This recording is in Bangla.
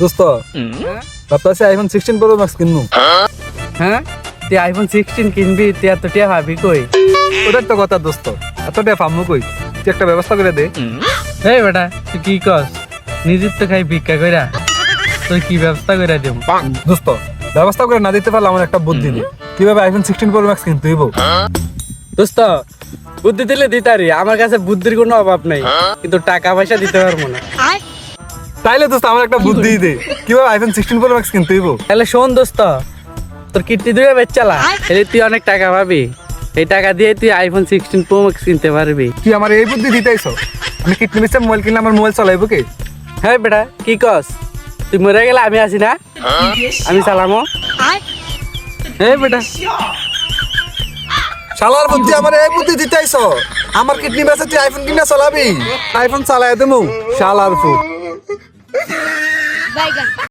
দোস্ত ভাবতেছি আইফোন 16 প্রো ম্যাক্স কিনবো। হ্যাঁ তুই আইফোন 16 কিনবি তুই এত টিয়া ভাবি কই? ওটাই তো কথা দোস্ত, এতটা ফামু কই, তুই একটা ব্যবস্থা করে দে। এই বেটা তুই কি কস? নিজের তো খাই ভিক্ষা কইরা তুই কি ব্যবস্থা কইরা দেব? দোস্ত ব্যবস্থা করে না দিতে পারলে আমার একটা বুদ্ধি দে, কিভাবে আইফোন 16 প্রো ম্যাক্স কিনতে হইব। দোস্ত বুদ্ধি দিলে দিতারি, আমার কাছে বুদ্ধির কোনো অভাব নাই, কিন্তু টাকা পয়সা দিতে পারবো না। তাইলে দোস্ত আমার একটা বুদ্ধি দে, কিভাবে আইফোন 16 প্রো ম্যাক্স কিনতে হইব। তাহলে শোন দোস্ত, তোর কিডনি দুইটা বেচালা, তাহলে তুই অনেক টাকা পাবি। এই টাকা দিয়ে তুই আইফোন 16 প্রো ম্যাক্স কিনতে পারবি। তুই আমার এই বুদ্ধি দিতেইছ, আমি কিডনি বেচে মোবাইল কিনলে আমার মোবাইল চালাইবো কে? হ্যাঁ বেটা কি কস? তুই মরে গেলে আমি আছি না, আমি চালামো। হ্যাঁ বেটা শালার বুদ্ধি আমার এই বুদ্ধি দিতেইছ, আমার কিডনি বেচে তুই আইফোন কিনা চালাবি, আইফোন চালাই দেবো শালার ফুট।